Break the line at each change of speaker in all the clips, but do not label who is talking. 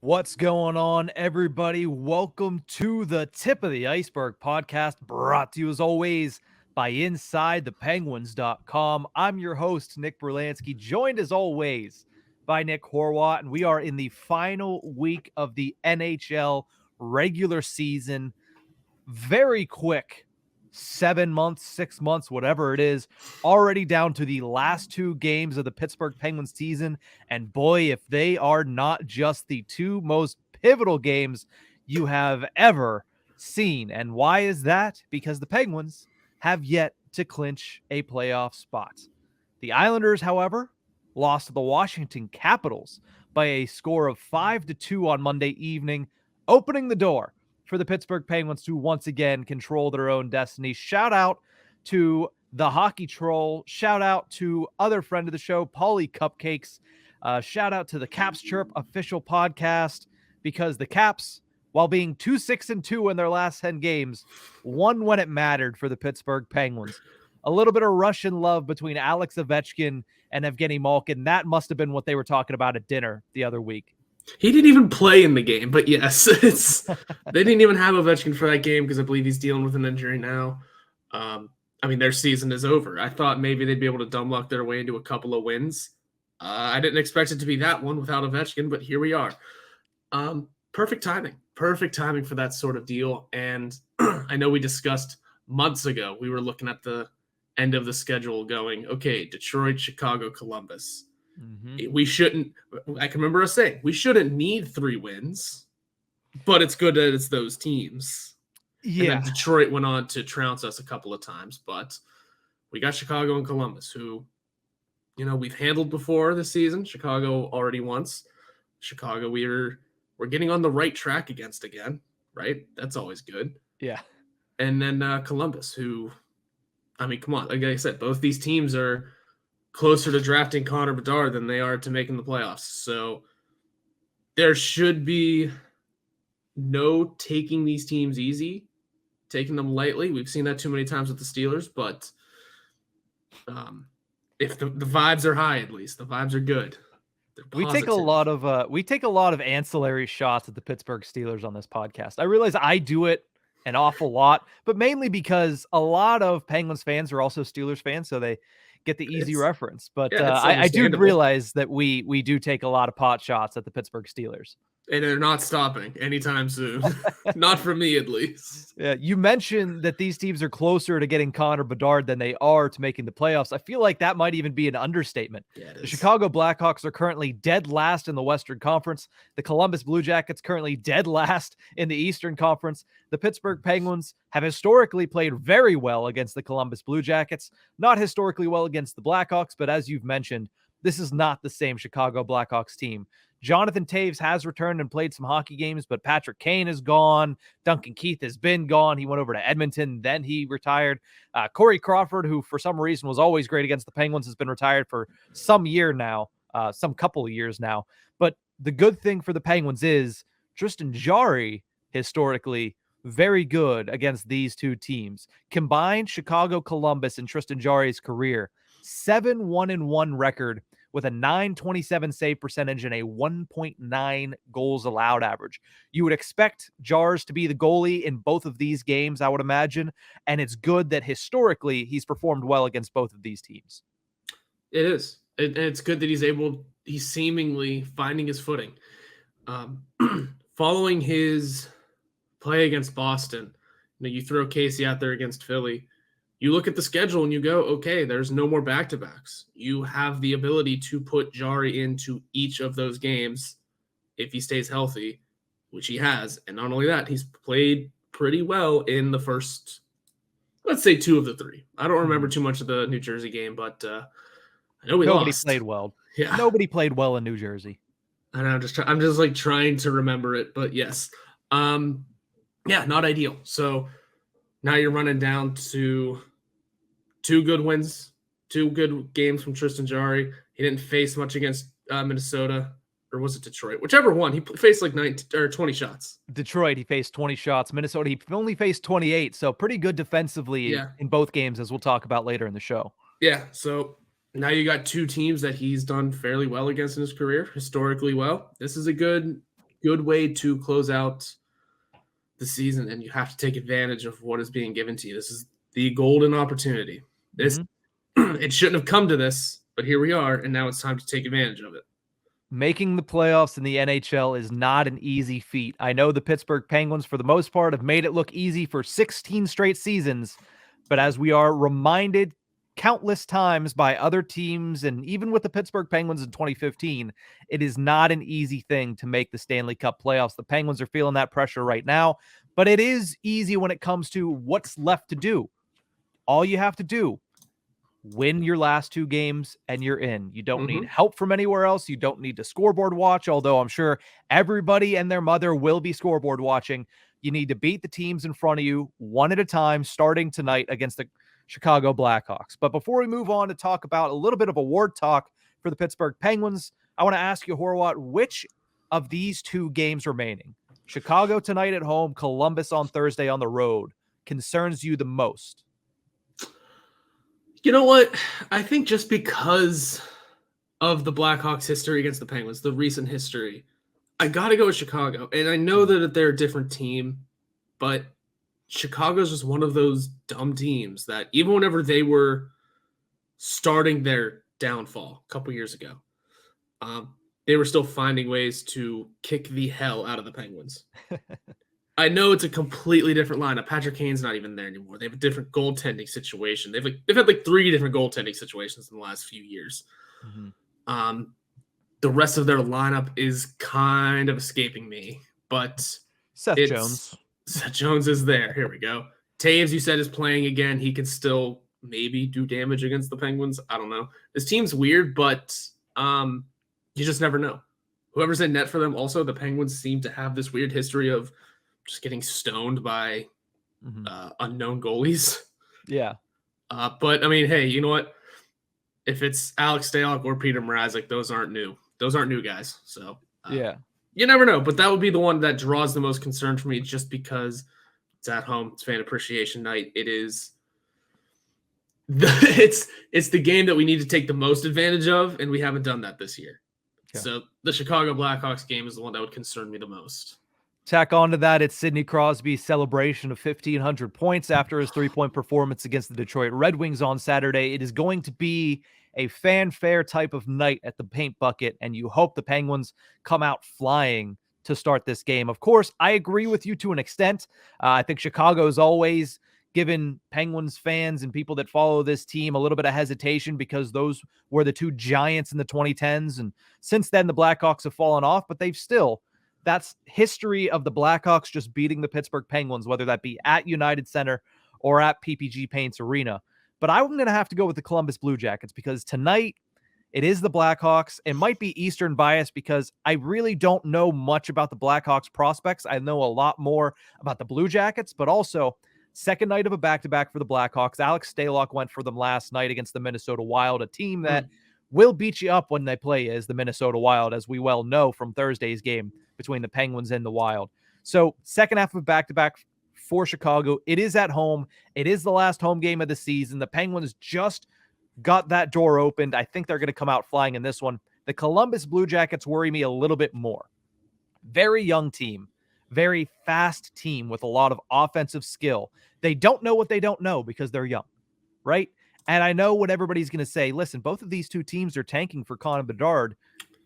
What's going on, everybody? Welcome to the Tip of the Ice-Burgh podcast, brought to you as always by InsideThePenguins.com. I'm your host, Nick Brlansky, joined as always by Nick Horwat, and we are in the final week of the NHL regular season. Very quick 7 months, 6 months, whatever it is, already down to the last two games of the Pittsburgh Penguins season. And boy, if they are not just the two most pivotal games you have ever seen. And why is that? Because the Penguins have yet to clinch a playoff spot. The Islanders, however, lost to the Washington Capitals by a score of 5-2 on Monday evening, opening the door for the Pittsburgh Penguins to once again control their own destiny. Shout out to the Hockey Troll. Shout out to other friend of the show, Paulie Cupcakes. Shout out to the Caps Chirp official podcast, because the Caps, while being 2-6-2 in their last 10 games, won when it mattered for the Pittsburgh Penguins. A little bit of Russian love between Alex Ovechkin and Evgeny Malkin. That must have been what they were talking about at dinner the other week.
He didn't even play in the game, but yes, they didn't even have Ovechkin for that game because I believe he's dealing with an injury now. Their season is over. I thought maybe they'd be able to dumb luck their way into a couple of wins. I didn't expect it to be that one without Ovechkin, but here we are. Perfect timing for that sort of deal. And I know we discussed months ago, we were looking at the end of the schedule going, okay, Detroit, Chicago, Columbus. Mm-hmm. I can remember us saying, we shouldn't need 3 wins, but it's good that it's those teams. Yeah. And then Detroit went on to trounce us a couple of times, but we got Chicago and Columbus, who, we've handled before this season. Chicago already once. Chicago, we're getting on the right track against again, right? That's always good.
Yeah.
And then Columbus, who, come on. Like I said, both these teams are closer to drafting Connor Bedard than they are to making the playoffs. So there should be no taking these teams easy, taking them lightly. We've seen that too many times with the Steelers, but if the vibes are high, at least the vibes are good.
We take a lot of ancillary shots at the Pittsburgh Steelers on this podcast. I realize I do it an awful lot, but mainly because a lot of Penguins fans are also Steelers fans, so they get the easy reference. But I do realize that we do take a lot of pot shots at the Pittsburgh Steelers.
And they're not stopping anytime soon. Not for me, at least.
Yeah, you mentioned that these teams are closer to getting Connor Bedard than they are to making the playoffs. I feel like that might even be an understatement. Yeah, the Chicago Blackhawks are currently dead last in the Western Conference. The Columbus Blue Jackets currently dead last in the Eastern Conference. The Pittsburgh Penguins have historically played very well against the Columbus Blue Jackets, not historically well against the Blackhawks, but as you've mentioned, this is not the same Chicago Blackhawks team. Jonathan Toews has returned and played some hockey games, but Patrick Kane is gone. Duncan Keith has been gone. He went over to Edmonton, then he retired. Corey Crawford, who for some reason was always great against the Penguins, has been retired for some couple of years now. But the good thing for the Penguins is Tristan Jarry, historically, very good against these two teams. Combined Chicago, Columbus, and Tristan Jarry's career, 7-1-1 record with a .927 save percentage and a 1.9 goals allowed average. You would expect Jars to be the goalie in both of these games, I would imagine, and it's good that historically he's performed well against both of these teams.
It is. It's good that he's seemingly finding his footing. Following his play against Boston, you throw Casey out there against Philly, you look at the schedule and you go, okay, there's no more back-to-backs. You have the ability to put Jarry into each of those games if he stays healthy, which he has. And not only that, he's played pretty well in the first, let's say, 2 of the 3. I don't remember too much of the New Jersey game, but I know
Nobody played well. Yeah. Nobody played well in New Jersey.
I know, I'm just trying to remember it, but yes. Not ideal. So now you're running down to 2 good wins, 2 good games from Tristan Jarry. He didn't face much against Minnesota, or was it Detroit? Whichever one. He faced 20 shots.
Detroit, he faced 20 shots. Minnesota, he only faced 28, so pretty good defensively in both games, as we'll talk about later in the show.
Yeah, so now you got 2 teams that he's done fairly well against in his career, historically well. This is a good good way to close out the season, and you have to take advantage of what is being given to you. This is the golden opportunity. This it shouldn't have come to this, but here we are, and now it's time to take advantage of it.
Making the playoffs in the NHL is not an easy feat. I know the Pittsburgh Penguins, for the most part, have made it look easy for 16 straight seasons, but as we are reminded countless times by other teams, and even with the Pittsburgh Penguins in 2015, it is not an easy thing to make the Stanley Cup playoffs. The Penguins are feeling that pressure right now, but it is easy when it comes to what's left to do. All you have to do, win your last 2 games and you're in. You don't need help from anywhere else. You don't need to scoreboard watch, although I'm sure everybody and their mother will be scoreboard watching. You need to beat the teams in front of you one at a time, starting tonight against the Chicago Blackhawks. But before we move on to talk about a little bit of award talk for the Pittsburgh Penguins, I want to ask you, Horwat, which of these 2 games remaining, Chicago tonight at home, Columbus on Thursday on the road, concerns you the most?
You know what? I think just because of the Blackhawks' history against the Penguins, the recent history, I got to go with Chicago. And I know that they're a different team, but Chicago's just one of those dumb teams that even whenever they were starting their downfall a couple years ago, they were still finding ways to kick the hell out of the Penguins. I know it's a completely different lineup. Patrick Kane's not even there anymore. They have a different goaltending situation. They've had like 3 different goaltending situations in the last few years. The rest of their lineup is kind of escaping me, but
Seth
Jones is there. Here we go. Taves, you said, is playing again. He can still maybe do damage against the Penguins. I don't know. This team's weird, but you just never know. Whoever's in net for them, also, the Penguins seem to have this weird history of just getting stoned by unknown goalies.
Yeah.
But, I mean, hey, you know what? If it's Alex Stalock or Peter Mrazek, those aren't new. Those aren't new guys. So,
yeah.
You never know. But that would be the one that draws the most concern for me just because it's at home. It's fan appreciation night. It is it's the game that we need to take the most advantage of, and we haven't done that this year. Okay. So the Chicago Blackhawks game is the one that would concern me the most.
Tack on to that, it's Sidney Crosby's celebration of 1,500 points after his 3-point performance against the Detroit Red Wings on Saturday. It is going to be a fanfare type of night at the paint bucket, and you hope the Penguins come out flying to start this game. Of course, I agree with you to an extent. I think Chicago's always given Penguins fans and people that follow this team a little bit of hesitation because those were the 2 giants in the 2010s. And since then, the Blackhawks have fallen off, but they've still... That's history of the Blackhawks just beating the Pittsburgh Penguins, whether that be at United Center or at PPG Paints Arena. But I'm going to have to go with the Columbus Blue Jackets because tonight it is the Blackhawks. It might be Eastern bias because I really don't know much about the Blackhawks prospects. I know a lot more about the Blue Jackets, but also second night of a back-to-back for the Blackhawks. Alex Stalock went for them last night against the Minnesota Wild, a team that will beat you up when they play as the Minnesota Wild, as we well know from Thursday's game between the Penguins and the Wild. So second half of back-to-back for Chicago. It is at home. It is the last home game of the season. The Penguins just got that door opened. I think they're going to come out flying in this one. The Columbus Blue Jackets worry me a little bit more. Very young team. Very fast team with a lot of offensive skill. They don't know what they don't know because they're young, right? And I know what everybody's going to say. Listen, both of these 2 teams are tanking for Connor Bedard.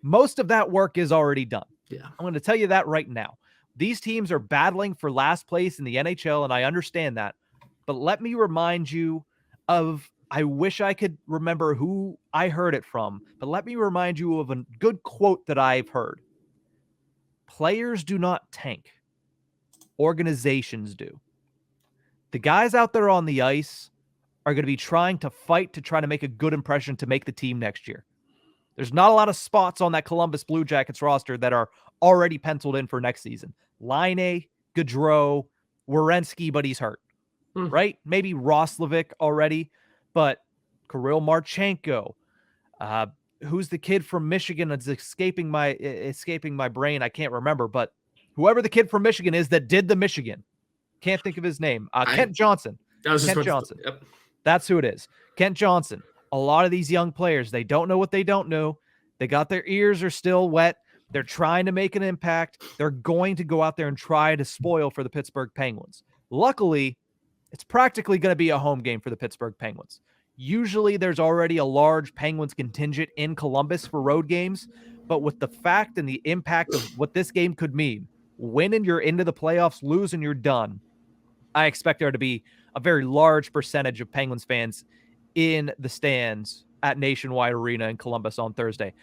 Most of that work is already done.
Yeah,
I'm going to tell you that right now. These teams are battling for last place in the NHL, and I understand that. But let me remind you of, I wish I could remember who I heard it from, but let me remind you of a good quote that I've heard. Players do not tank. Organizations do. The guys out there on the ice are going to be trying to fight to try to make a good impression to make the team next year. There's not a lot of spots on that Columbus Blue Jackets roster that are already penciled in for next season. Line, Gaudreau, Werenski, but he's hurt, right? Maybe Roslovic already, but Kirill Marchenko. Who's the kid from Michigan that's escaping my brain? I can't remember, but whoever the kid from Michigan is that did the Michigan. Can't think of his name. Kent Johnson. Kent Johnson.
Yep.
That's who it is. Kent Johnson. A lot of these young players, they don't know what they don't know. They got their ears are still wet. They're trying to make an impact. They're going to go out there and try to spoil for the Pittsburgh Penguins. Luckily, it's practically going to be a home game for the Pittsburgh Penguins. Usually there's already a large Penguins contingent in Columbus for road games, but with the fact and the impact of what this game could mean, win and you're into the playoffs, lose and you're done, I expect there to be a very large percentage of Penguins fans in the stands at Nationwide Arena in Columbus on Thursday.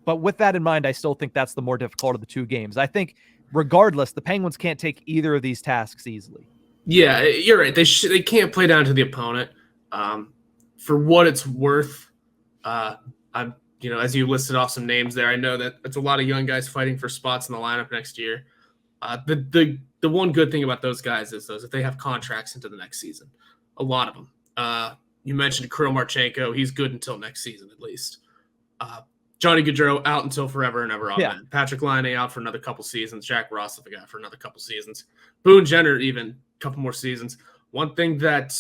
But with that in mind, I still think that's the more difficult of the two games. I think regardless, the Penguins can't take either of these tasks easily.
Yeah, you're right. They can't play down to the opponent. For what it's worth, I'm as you listed off some names there, I know that it's a lot of young guys fighting for spots in the lineup next year. The one good thing about those guys is that they have contracts into the next season. A lot of them. You mentioned Kirill Marchenko. He's good until next season at least. Johnny Gaudreau out until forever and ever. Yeah. Patrick Laine out for another couple seasons. Jack Ross for another couple seasons. Boone Jenner even a couple more seasons. One thing that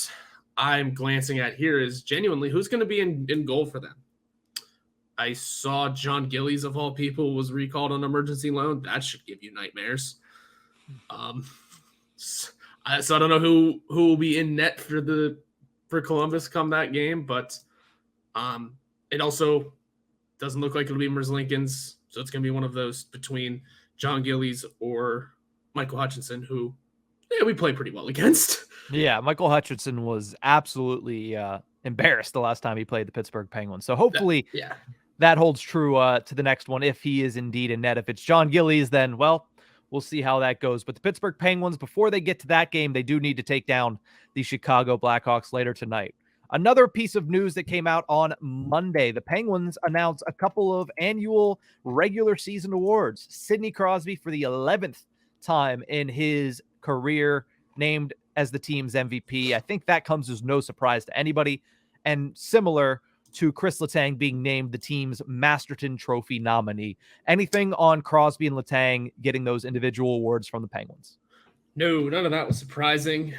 I'm glancing at here is genuinely who's going to be in goal for them. I saw John Gillies, of all people, was recalled on emergency loan. That should give you nightmares. So I don't know who will be in net for Columbus come that game, but it also doesn't look like it'll be Merzlikins, so it's going to be one of those between John Gillies or Michael Hutchinson, who we play pretty well against.
Yeah, Michael Hutchinson was absolutely embarrassed the last time he played the Pittsburgh Penguins. So hopefully that holds true to the next one if he is indeed in net. If it's John Gillies, then, well, we'll see how that goes. But the Pittsburgh Penguins, before they get to that game, they do need to take down the Chicago Blackhawks later tonight. Another piece of news that came out on Monday, the Penguins announced a couple of annual regular season awards. Sidney Crosby, for the 11th time in his career, named as the team's MVP. I think that comes as no surprise to anybody. And similar to Kris Letang being named the team's Masterton Trophy nominee. Anything on Crosby and Letang getting those individual awards from the Penguins?
No, none of that was surprising.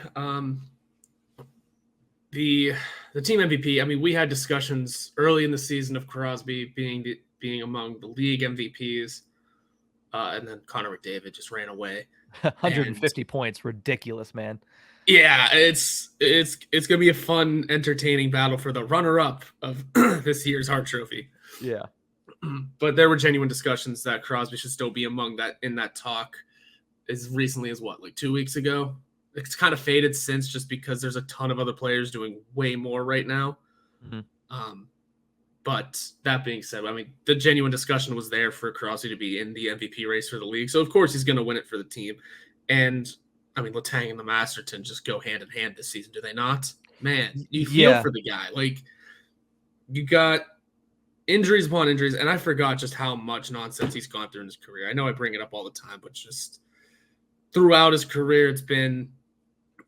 The team MVP, I mean, we had discussions early in the season of Crosby being among the league MVPs, and then Connor McDavid just ran away.
150 points, ridiculous, man.
Yeah, it's gonna be a fun, entertaining battle for the runner-up of this year's Hart Trophy.
Yeah,
but there were genuine discussions that Crosby should still be among that in that talk as recently as like 2 weeks ago. It's kind of faded since, just because there's a ton of other players doing way more right now. Mm-hmm. But that being said, I mean, the genuine discussion was there for Crosby to be in the MVP race for the league. So, of course, he's going to win it for the team. And, I mean, Letang and the Masterton just go hand in hand this season, do they not? Man, you feel for the guy. Like, you got injuries upon injuries, and I forgot just how much nonsense he's gone through in his career. I know I bring it up all the time, but just throughout his career, it's been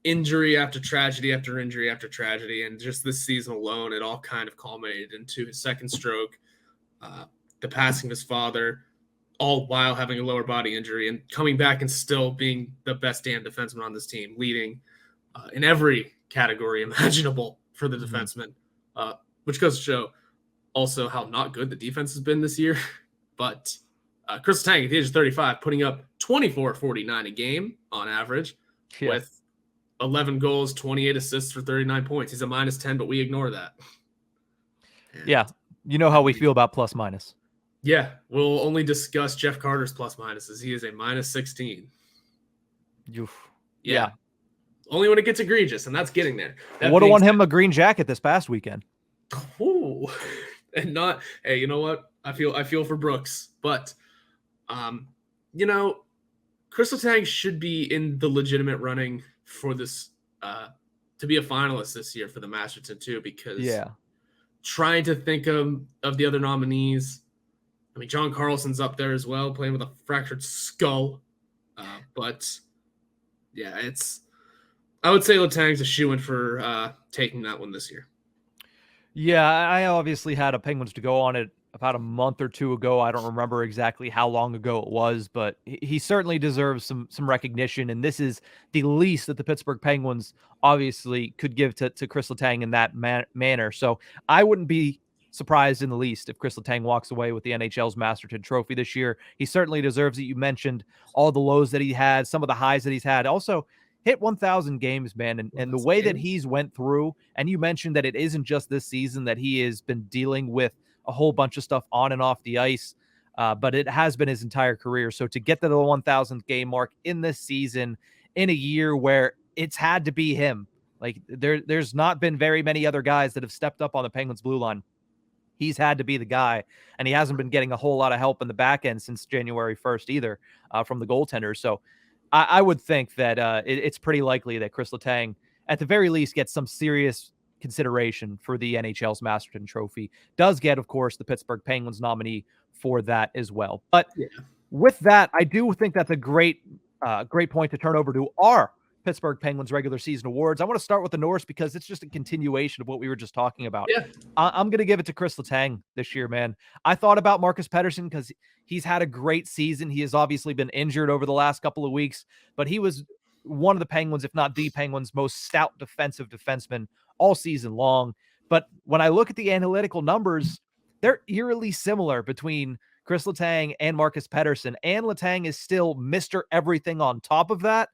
injury after tragedy after injury after tragedy, and just this season alone, it all kind of culminated into his second stroke, the passing of his father, all while having a lower body injury and coming back and still being the best damn defenseman on this team, leading in every category imaginable for the defenseman, which goes to show also how not good the defense has been this year. But Kris Letang at the age of 35, putting up 24.49 a game on average with 11 goals, 28 assists for 39 points. He's a -10, but we ignore that. And
yeah. You know how we feel about plus minus.
Yeah. We'll only discuss Jeff Carter's plus minuses. He is a -16. Yeah. Only when it gets egregious, and that's getting there.
Would have won him a green jacket this past weekend.
Ooh. And not, hey, you know what? I feel for Brooks, but Kris Letang should be in the legitimate running for this to be a finalist this year for the Masterton too, because trying to think of the other nominees, I mean, John Carlson's up there as well, playing with a fractured skull, but yeah, I would say Letang's a shoo-in for taking that one this year.
Yeah, I obviously had a Penguins to go on it about a month or two ago. I don't remember exactly how long ago it was, but he certainly deserves some recognition. And this is the least that the Pittsburgh Penguins obviously could give to Kris Letang in that manner. So I wouldn't be surprised in the least if Kris Letang walks away with the NHL's Masterton Trophy this year. He certainly deserves it. You mentioned all the lows that he had, some of the highs that he's had. Also, hit 1,000 games, man, and the way that he's went through, and you mentioned that it isn't just this season that he has been dealing with a whole bunch of stuff on and off the ice, but it has been his entire career. So to get to the 1,000th game mark in this season, in a year where it's had to be him, like there's not been very many other guys that have stepped up on the Penguins blue line. He's had to be the guy, and he hasn't been getting a whole lot of help in the back end since January 1st either from the goaltender. So I would think that it's pretty likely that Kris Letang, at the very least, gets some serious consideration for the NHL's Masterton Trophy. Does get, of course, the Pittsburgh Penguins nominee for that as well. But with that, I do think that's a great point to turn over to our Pittsburgh Penguins regular season awards. I want to start with the Norse because it's just a continuation of what we were just talking about.
Yeah.
I'm going to give it to Kris Letang this year, man. I thought about Marcus Pettersson because he's had a great season. He has obviously been injured over the last couple of weeks, but he was one of the Penguins, if not the Penguins' most stout defensive defensemen all season long. But when I look at the analytical numbers, they're eerily similar between Kris Letang and Marcus Pettersson, and Letang is still Mr. Everything on top of that.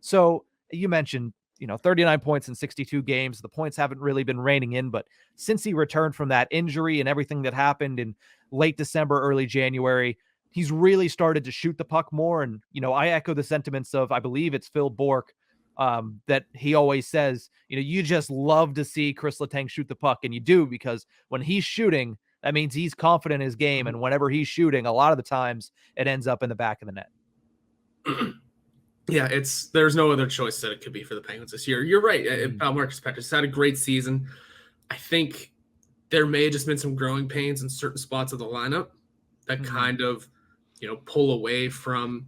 So you mentioned, 39 points in 62 games. The points haven't really been raining in, but since he returned from that injury and everything that happened in late December, early January, he's really started to shoot the puck more. And, I echo the sentiments of, I believe it's Phil Bourque, that he always says, you just love to see Kris Letang shoot the puck. And you do, because when he's shooting, that means he's confident in his game. And whenever he's shooting, a lot of the times it ends up in the back of the net.
Yeah, there's no other choice that it could be for the Penguins this year. You're right about Marcus Pettersson. He's had a great season. I think there may have just been some growing pains in certain spots of the lineup that kind of, pull away from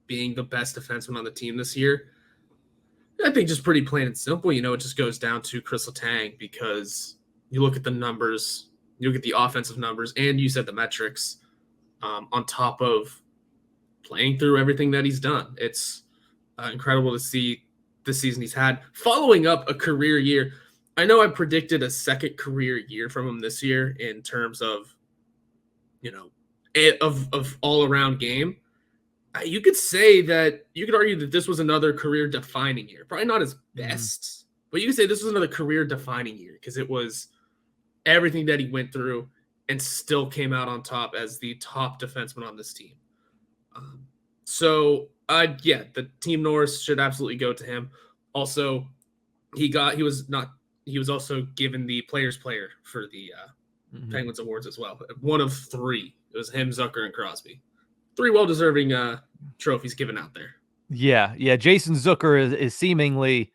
being the best defenseman on the team this year. I think just pretty plain and simple, it just goes down to Kris Letang, because you look at the numbers, you look at the offensive numbers, and you said the metrics on top of playing through everything that he's done. It's incredible to see the season he's had, following up a career year. I know I predicted a second career year from him this year in terms of, of all-around game. You could argue that this was another career-defining year. Probably not his best, but you could say this was another career-defining year because it was everything that he went through and still came out on top as the top defenseman on this team. The Team Norris should absolutely go to him. Also, he was also given the Players Player for the Penguins Awards as well. One of three. It was him, Zucker, and Crosby. Three well-deserving trophies given out there.
Yeah. Jason Zucker is seemingly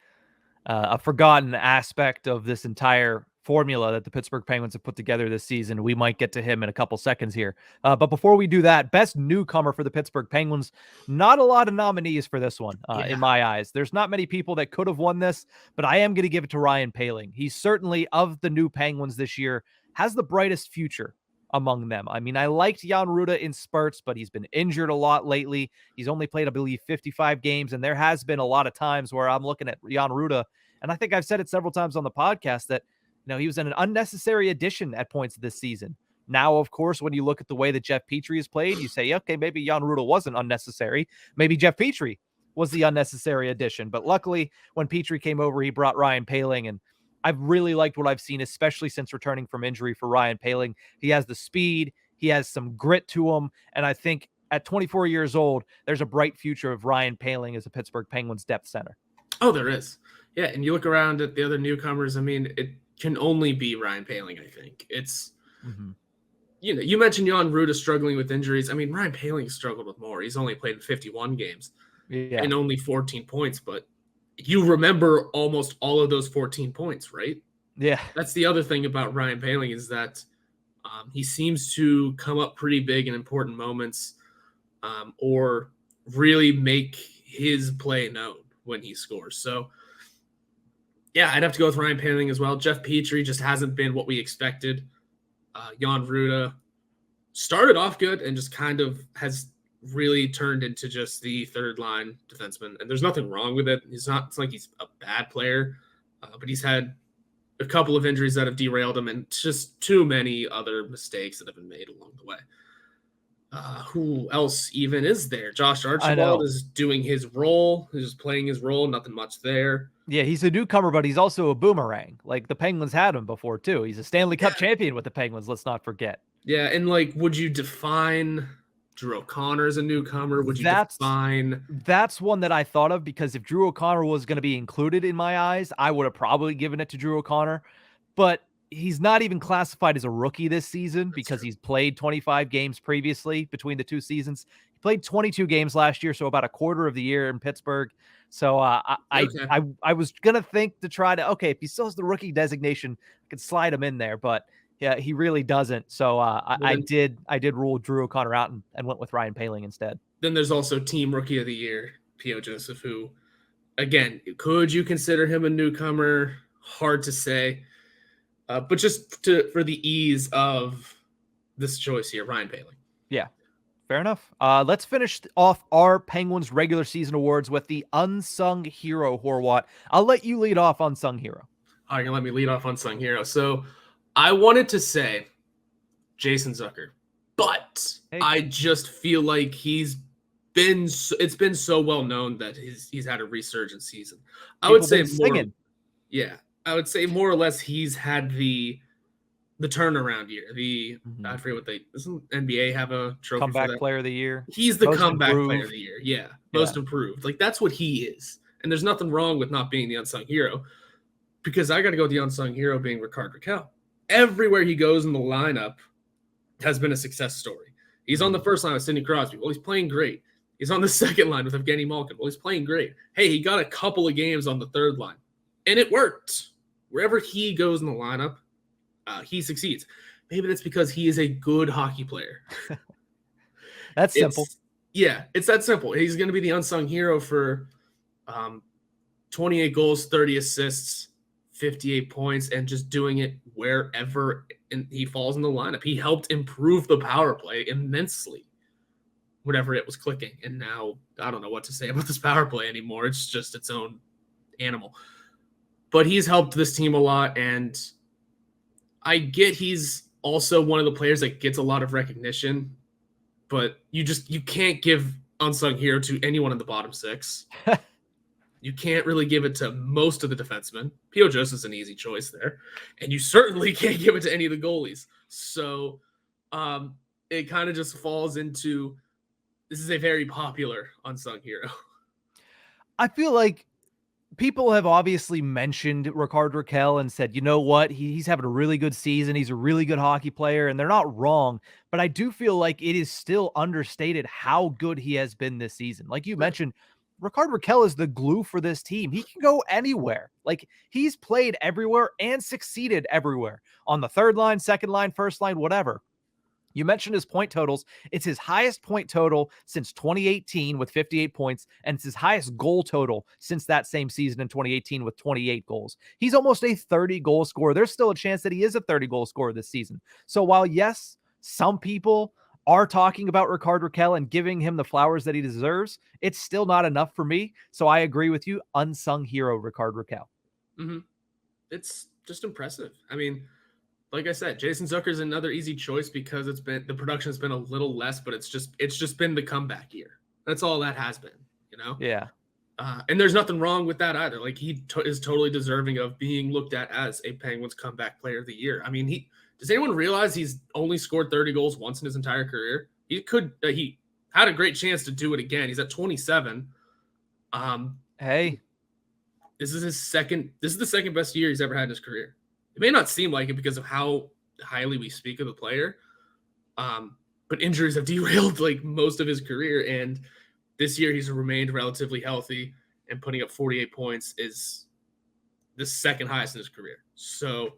a forgotten aspect of this entire formula that the Pittsburgh Penguins have put together this season. We might get to him in a couple seconds here. But before we do that, best newcomer for the Pittsburgh Penguins, not a lot of nominees for this one, in my eyes. There's not many people that could have won this, but I am going to give it to Ryan Poehling. He's certainly, of the new Penguins this year, has the brightest future among them. I mean, I liked Jan Ruda in spurts, but he's been injured a lot lately. He's only played, I believe, 55 games, and there has been a lot of times where I'm looking at Jan Ruda, and I think I've said it several times on the podcast that he was an unnecessary addition at points this season. Now, of course, when you look at the way that Jeff Petrie has played, you say, okay, maybe Jan Ruda wasn't unnecessary. Maybe Jeff Petrie was the unnecessary addition. But luckily, when Petrie came over, he brought Ryan Poehling, and I've really liked what I've seen, especially since returning from injury for Ryan Poehling. He has the speed, he has some grit to him, and I think at 24 years old, there's a bright future of Ryan Poehling as a Pittsburgh Penguins depth center.
Oh, there is. Yeah, and you look around at the other newcomers, I mean, it can only be Ryan Poehling, I think. It's, you mentioned Jan Ruda struggling with injuries. I mean, Ryan Poehling struggled with more. He's only played in 51 games and only 14 points, but you remember almost all of those 14 points, right?
Yeah.
That's the other thing about Ryan Poehling is that he seems to come up pretty big in important moments or really make his play known when he scores. So, yeah, I'd have to go with Ryan Poehling as well. Jeff Petrie just hasn't been what we expected. Jan Ruda started off good and just kind of has really turned into just the third-line defenseman. And there's nothing wrong with it. It's like he's a bad player, but he's had a couple of injuries that have derailed him, and just too many other mistakes that have been made along the way. Who else even is there? Josh Archibald is doing his role. He's just playing his role. Nothing much there.
Yeah, he's a newcomer, but he's also a boomerang. Like the Penguins had him before too. He's a Stanley Cup champion with the Penguins. Let's not forget.
Yeah, and like, would you define Drew O'Connor as a newcomer? Would you define?
That's one that I thought of, because if Drew O'Connor was going to be included in my eyes, I would have probably given it to Drew O'Connor. But he's not even classified as a rookie this season because he's played 25 games previously between the two seasons. He played 22 games last year, so about a quarter of the year in Pittsburgh. So I was gonna think to try to, okay, if he still has the rookie designation, I could slide him in there, but yeah, he really doesn't. So I did rule Drew O'Connor out and went with Ryan Poehling instead. Then
there's also Team Rookie of the Year, P.O. Joseph, who, again, could you consider him a newcomer? Hard to say. But just for the ease of this choice here, Ryan Poehling.
Yeah, fair enough. Let's finish off our Penguins regular season awards with the Unsung Hero, Horwat. I'll let you lead off Unsung Hero.
You're going to let me lead off Unsung Hero. So I wanted to say Jason Zucker, but I just feel like it's been so well known that he's had a resurgent season. I would say more. Yeah. I would say more or less he's had the turnaround year. I forget doesn't NBA have a trophy
comeback
for that?
Player of the year?
He's the comeback player of the year. Yeah. Most improved. Like, that's what he is. And there's nothing wrong with not being the unsung hero, because I got to go with the unsung hero being Rickard Rakell. Everywhere he goes in the lineup has been a success story. He's on the first line with Sidney Crosby. Well, he's playing great. He's on the second line with Evgeny Malkin. Well, he's playing great. Hey, he got a couple of games on the third line, and it worked. Wherever he goes in the lineup, he succeeds. Maybe that's because he is a good hockey player.
That's simple.
Yeah, it's that simple. He's going to be the unsung hero for 28 goals, 30 assists, 58 points, and just doing it wherever he falls in the lineup. He helped improve the power play immensely whenever it was clicking. And now I don't know what to say about this power play anymore. It's just its own animal. But he's helped this team a lot, and I get he's also one of the players that gets a lot of recognition, but you can't give unsung hero to anyone in the bottom six. You can't really give it to most of the defensemen. P.O. Joseph's an easy choice there, and you certainly can't give it to any of the goalies. So it kind of just falls into, this is a very popular unsung hero.
I feel like people have obviously mentioned Rickard Rakell and said, you know what, he's having a really good season. He's a really good hockey player, and they're not wrong. But I do feel like it is still understated how good he has been this season. Like you mentioned, Rickard Rakell is the glue for this team. He can go anywhere. Like, he's played everywhere and succeeded everywhere. On the third line, second line, first line, whatever. You mentioned his point totals. It's his highest point total since 2018 with 58 points, and it's his highest goal total since that same season in 2018 with 28 goals. He's almost a 30-goal scorer. There's still a chance that he is a 30-goal scorer this season. So while, yes, some people are talking about Rickard Rakell and giving him the flowers that he deserves, it's still not enough for me. So I agree with you. Unsung hero, Rickard Rakell.
Mm-hmm. It's just impressive. I mean, like I said, Jason Zucker is another easy choice because the production has been a little less, but it's just been the comeback year. That's all that has been, you know?
Yeah.
And there's nothing wrong with that either. Like, he is totally deserving of being looked at as a Penguins comeback player of the year. I mean, does anyone realize he's only scored 30 goals once in his entire career? He had a great chance to do it again. He's at 27.
Hey,
this is the second best year he's ever had in his career. It may not seem like it because of how highly we speak of the player, but injuries have derailed like most of his career. And this year he's remained relatively healthy, and putting up 48 points is the second highest in his career. So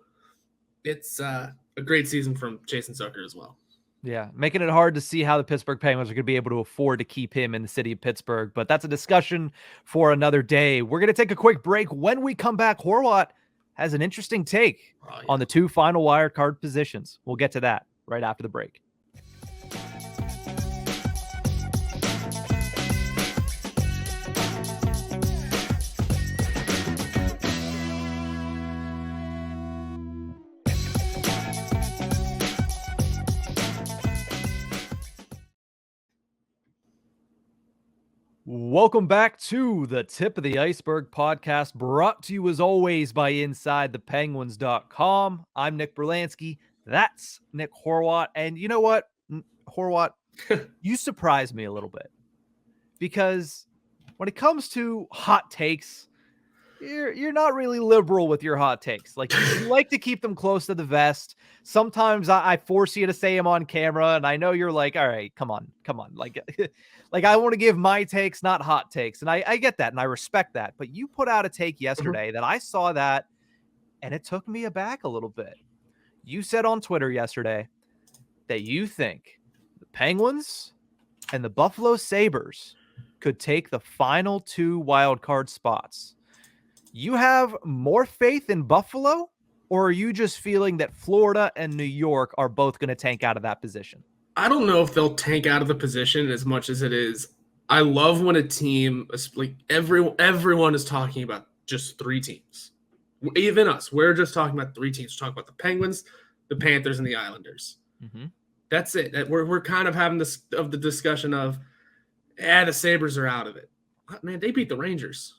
it's a great season from Jason Zucker as well.
Yeah, making it hard to see how the Pittsburgh Penguins are going to be able to afford to keep him in the city of Pittsburgh. But that's a discussion for another day. We're going to take a quick break. When we come back, Horwat has an interesting take on the two final wild card positions. We'll get to that right after the break. Welcome back to the Tip of the Ice-Burgh podcast, brought to you as always by InsideThePenguins.com. I'm Nick Brlansky. That's Nick Horwat. And you know what, Horwat, you surprised me a little bit, because when it comes to hot takes, you're not really liberal with your hot takes. Like, you like to keep them close to the vest. Sometimes I force you to say them on camera, and I know you're like, all right, come on. Like, like I want to give my takes, not hot takes. And I get that, and I respect that. But you put out a take yesterday that I saw that, and it took me aback a little bit. You said on Twitter yesterday that you think the Penguins and the Buffalo Sabres could take the final 2 wild card spots. You have more faith in Buffalo, or are you just feeling that Florida and New York are both going to tank out of that position?
I don't know if they'll tank out of the position as much as it is. I love when a team, like everyone is talking about just 3 teams. Even us, we're just talking about 3 teams. We're talking about the Penguins, the Panthers, and the Islanders.
Mm-hmm.
That's it. We're kind of having the discussion of, the Sabres are out of it. Man, they beat the Rangers.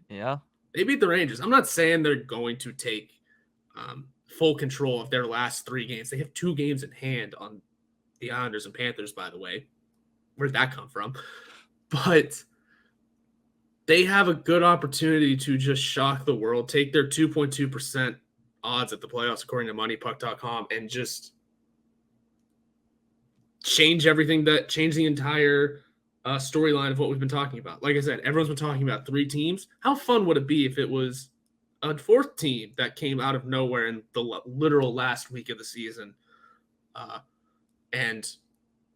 Yeah.
They beat the Rangers. I'm not saying they're going to take full control of their last 3 games. They have 2 games in hand on the Islanders and Panthers, by the way. Where'd that come from? But they have a good opportunity to just shock the world, take their 2.2% odds at the playoffs, according to MoneyPuck.com, and just change the entire storyline of what we've been talking about. Like I said, everyone's been talking about 3 teams. How fun would it be if it was a 4th team that came out of nowhere in the literal last week of the season? And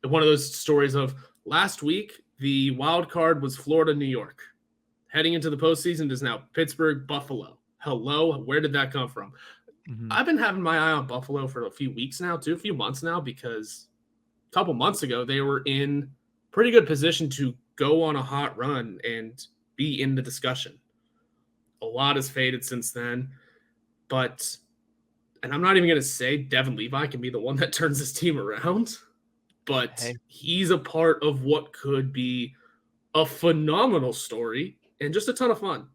one of those stories of last week, the wild card was Florida, New York. Heading into the postseason is now Pittsburgh, Buffalo. Hello, where did that come from? Mm-hmm. I've been having my eye on Buffalo for a few weeks now, too, a few months now, because a couple months ago they were in pretty good position to go on a hot run and be in the discussion. A lot has faded since then, and I'm not even going to say Devin Levi can be the one that turns this team around, but he's a part of what could be a phenomenal story and just a ton of fun.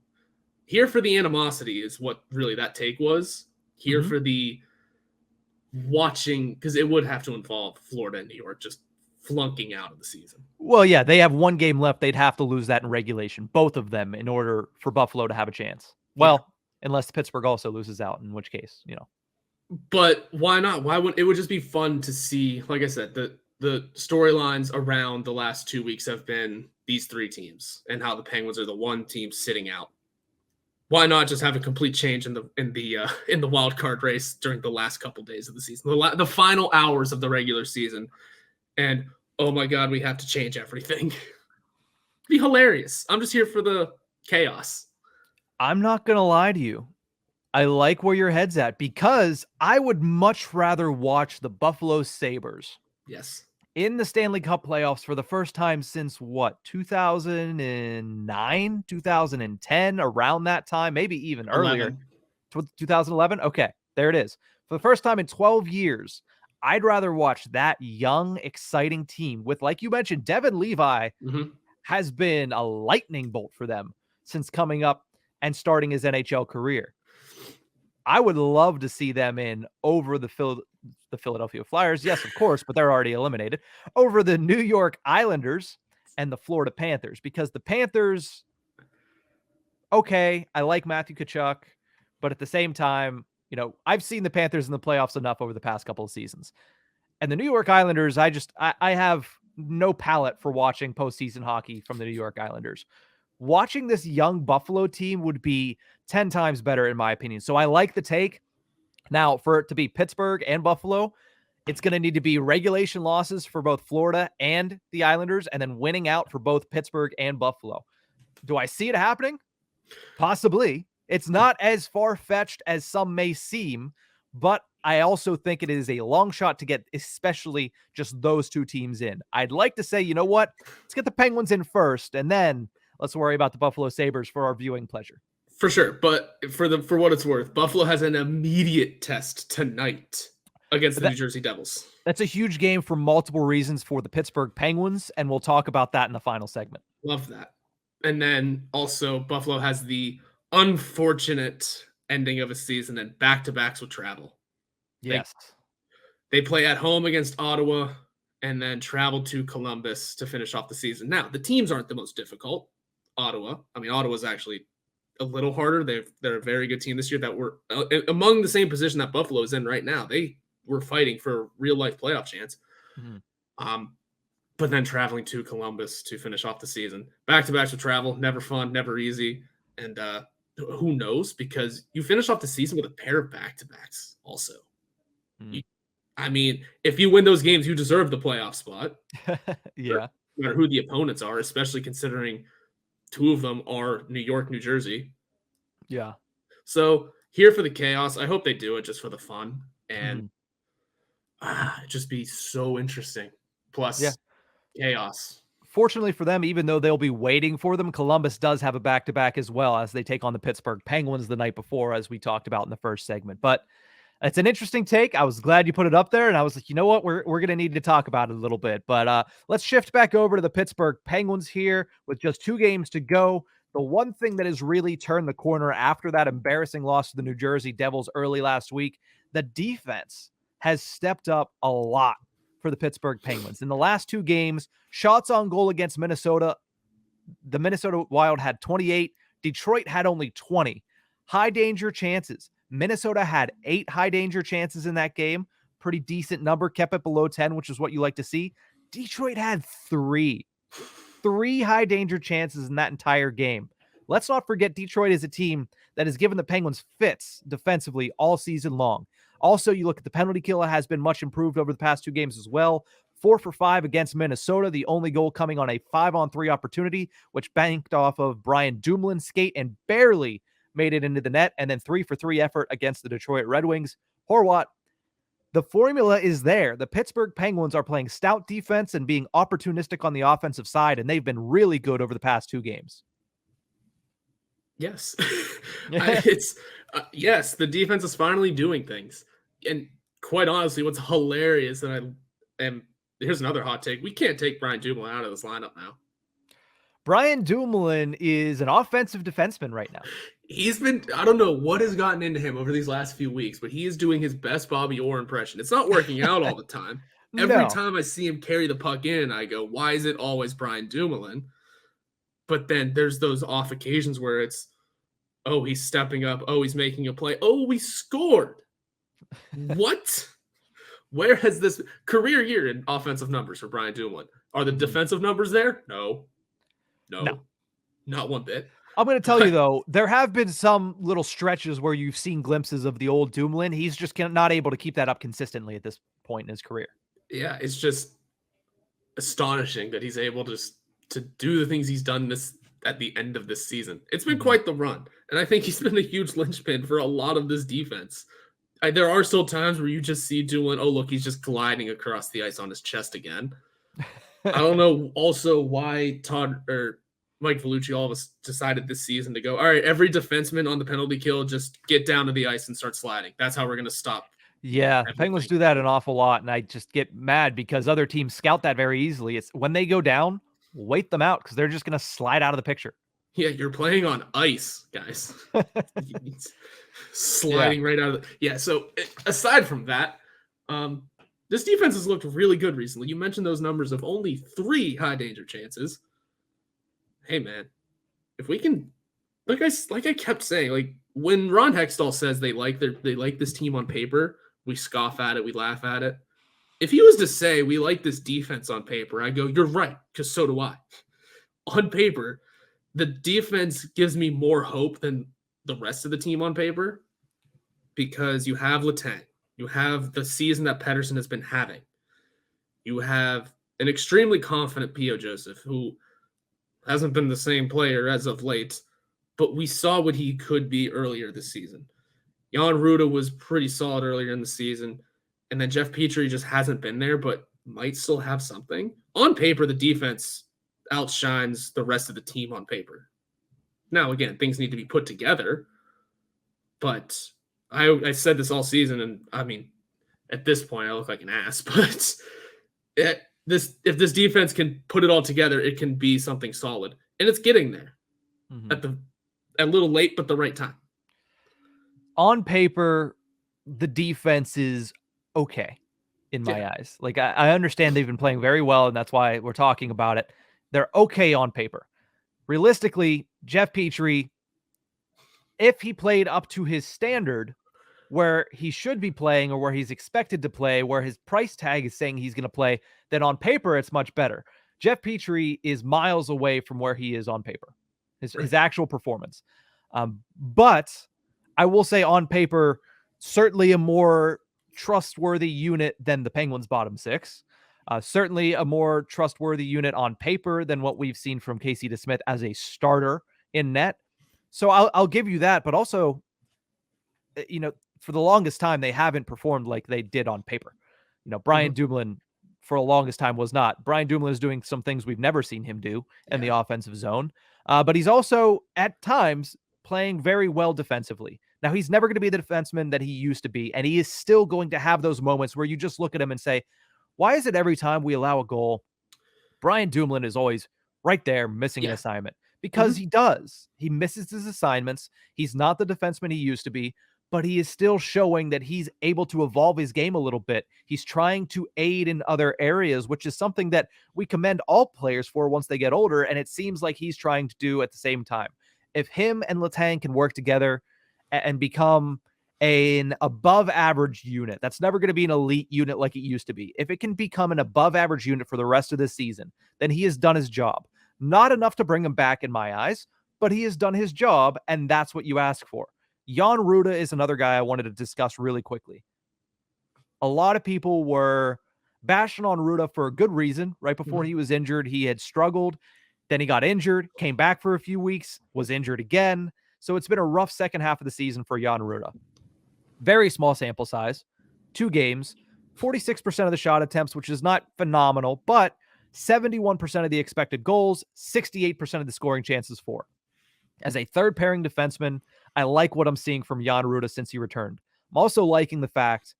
Here for the animosity is what really that take was. Here for the watching, because it would have to involve Florida and New York just flunking out of the season.
Well, yeah, they have 1 game left. They'd have to lose that in regulation, both of them, in order for Buffalo to have a chance. Well, unless Pittsburgh also loses out, in which case,
But why not? Why would it would just be fun to see? Like I said, the storylines around the last 2 weeks have been these 3 teams and how the Penguins are the 1 team sitting out. Why not just have a complete change in the wild card race during the last couple days of the season, the final hours of the regular season, and oh my God, we have to change everything. It'd be hilarious. I'm just here for the chaos.
I'm not gonna lie to you. I like where your head's at, because I would much rather watch the Buffalo Sabres in the Stanley Cup playoffs for the first time since 2009, 2010, around that time, maybe even earlier. 2011. Okay, there it is. For the first time in 12 years, I'd rather watch that young, exciting team with, like you mentioned, Devin Levi has been a lightning bolt for them since coming up and starting his NHL career. I would love to see them in over the Philadelphia Flyers. Yes, of course, but they're already eliminated. Over the New York Islanders and the Florida Panthers, because the Panthers, okay, I like Matthew Tkachuk, but at the same time, I've seen the Panthers in the playoffs enough over the past couple of seasons. And the New York Islanders, I have no palate for watching postseason hockey from the New York Islanders. Watching this young Buffalo team would be 10 times better, in my opinion. So I like the take. Now, for it to be Pittsburgh and Buffalo, it's going to need to be regulation losses for both Florida and the Islanders, and then winning out for both Pittsburgh and Buffalo. Do I see it happening? Possibly. It's not as far-fetched as some may seem, but I also think it is a long shot to get especially just those 2 teams in. I'd like to say, you know what? Let's get the Penguins in first, and then let's worry about the Buffalo Sabres for our viewing pleasure.
For sure, but for what it's worth, Buffalo has an immediate test tonight against the New Jersey Devils.
That's a huge game for multiple reasons for the Pittsburgh Penguins, and we'll talk about that in the final segment.
Love that. And then also Buffalo has the unfortunate ending of a season and back-to-backs with travel.
Yes.
They play at home against Ottawa and then travel to Columbus to finish off the season. Now, the teams aren't the most difficult. Ottawa's actually a little harder. They're a very good team this year that were among the same position that Buffalo is in right now. They were fighting for a real-life playoff chance. Mm-hmm. But then traveling to Columbus to finish off the season. Back-to-backs with travel, never fun, never easy. And who knows? Because you finish off the season with a pair of back-to-backs also. If you win those games, you deserve the playoff spot.
Yeah.
No matter who the opponents are, especially considering two of them are New York, New Jersey.
Yeah.
So here for the chaos. I hope they do it just for the fun. And it'd just be so interesting. Plus chaos.
Fortunately for them, even though they'll be waiting for them, Columbus does have a back-to-back as well as they take on the Pittsburgh Penguins the night before, as we talked about in the first segment. But it's an interesting take. I was glad you put it up there, and I was like, you know what? We're going to need to talk about it a little bit. But let's shift back over to the Pittsburgh Penguins here with just 2 games to go. The one thing that has really turned the corner after that embarrassing loss to the New Jersey Devils early last week, the defense has stepped up a lot for the Pittsburgh Penguins. In the last 2 games, shots on goal against Minnesota, the Minnesota Wild had 28. Detroit had only 20. High danger chances. Minnesota had 8 high danger chances in that game. Pretty decent number, kept it below 10, which is what you like to see. Detroit had 3 high danger chances in that entire game. Let's not forget Detroit is a team that has given the Penguins fits defensively all season long. Also, you look at the penalty kill, it has been much improved over the past 2 games as well. 4 for 5 against Minnesota, the only goal coming on a 5-on-3 opportunity, which banked off of Brian Dumoulin's skate and barely made it into the net, and then 3 for 3 effort against the Detroit Red Wings. Horwat, the formula is there. The Pittsburgh Penguins are playing stout defense and being opportunistic on the offensive side, and they've been really good over the past 2 games.
Yes. Yes, the defense is finally doing things. And quite honestly, what's hilarious, here's another hot take, we can't take Brian Dumoulin out of this lineup now.
Brian Dumoulin is an offensive defenseman right now.
I don't know what has gotten into him over these last few weeks, but he is doing his best Bobby Orr impression. It's not working out all the time. Every time I see him carry the puck in, I go, why is it always Brian Dumoulin? But then there's those off occasions where it's, oh, he's stepping up. Oh, he's making a play. Oh, we scored. What? Where has this career year in offensive numbers for Brian Dumoulin? Are the defensive numbers there? No. Not one bit.
I'm going to tell you, though, there have been some little stretches where you've seen glimpses of the old Dumoulin. He's just not able to keep that up consistently at this point in his career.
Yeah, it's just astonishing that he's able to do the things he's done at the end of this season. It's been quite the run, and I think he's been a huge linchpin for a lot of this defense. There are still times where you just see Dumoulin, oh, look, he's just gliding across the ice on his chest again. I don't know also why Mike Vellucci all of us decided this season to go, all right, every defenseman on the penalty kill, just get down to the ice and start sliding. That's how we're going to stop.
Yeah, everything. Penguins do that an awful lot, and I just get mad because other teams scout that very easily. It's when they go down, wait them out because they're just going to slide out of the picture.
Yeah, you're playing on ice, guys. Sliding right out of the... Yeah, so aside from that, this defense has looked really good recently. You mentioned those numbers of only 3 high danger chances. Hey, man, if we can, like I kept saying, like when Ron Hextall says they like this team on paper, we scoff at it, we laugh at it. If he was to say we like this defense on paper, I go, you're right, because so do I. On paper, the defense gives me more hope than the rest of the team on paper because you have Letang, you have the season that Pettersson has been having, you have an extremely confident P.O. Joseph who hasn't been the same player as of late, but we saw what he could be earlier this season. Jan Ruda was pretty solid earlier in the season, and then Jeff Petrie just hasn't been there, but might still have something. On paper, the defense outshines the rest of the team on paper. Now, again, things need to be put together, but I said this all season, and I mean, at this point, I look like an ass, but if this defense can put it all together, it can be something solid. And it's getting there at a little late, but the right time.
On paper, the defense is okay in my eyes. Like, I understand they've been playing very well, and that's why we're talking about it. They're okay on paper. Realistically, Jeff Petrie, if he played up to his standard where he should be playing or where he's expected to play, where his price tag is saying he's going to play, then on paper, it's much better. Jeff Petrie is miles away from where he is on paper, his actual performance. But I will say on paper, certainly a more trustworthy unit than the Penguins' bottom six. Certainly a more trustworthy unit on paper than what we've seen from Casey DeSmith as a starter in net. So I'll give you that, but also, for the longest time, they haven't performed like they did on paper. Brian Dumoulin, for the longest time, was not. Brian Dumoulin is doing some things we've never seen him do in the offensive zone. But he's also, at times, playing very well defensively. Now, he's never going to be the defenseman that he used to be, and he is still going to have those moments where you just look at him and say, why is it every time we allow a goal, Brian Dumoulin is always right there missing an assignment? Because he does. He misses his assignments. He's not the defenseman he used to be, but he is still showing that he's able to evolve his game a little bit. He's trying to aid in other areas, which is something that we commend all players for once they get older, and it seems like he's trying to do at the same time. If him and Letang can work together and become an above average unit, that's never going to be an elite unit like it used to be. If it can become an above average unit for the rest of this season, then he has done his job. Not enough to bring him back in my eyes, but he has done his job, and that's what you ask for. Jan Ruda is another guy I wanted to discuss really quickly. A lot of people were bashing on Ruda for a good reason. Right before he was injured, he had struggled. Then he got injured, came back for a few weeks, was injured again. So it's been a rough second half of the season for Jan Ruda. Very small sample size, 2 games, 46% of the shot attempts, which is not phenomenal, but 71% of the expected goals, 68% of the scoring chances for. As a third pairing defenseman, I like what I'm seeing from Jan Ruda since he returned. I'm also liking the fact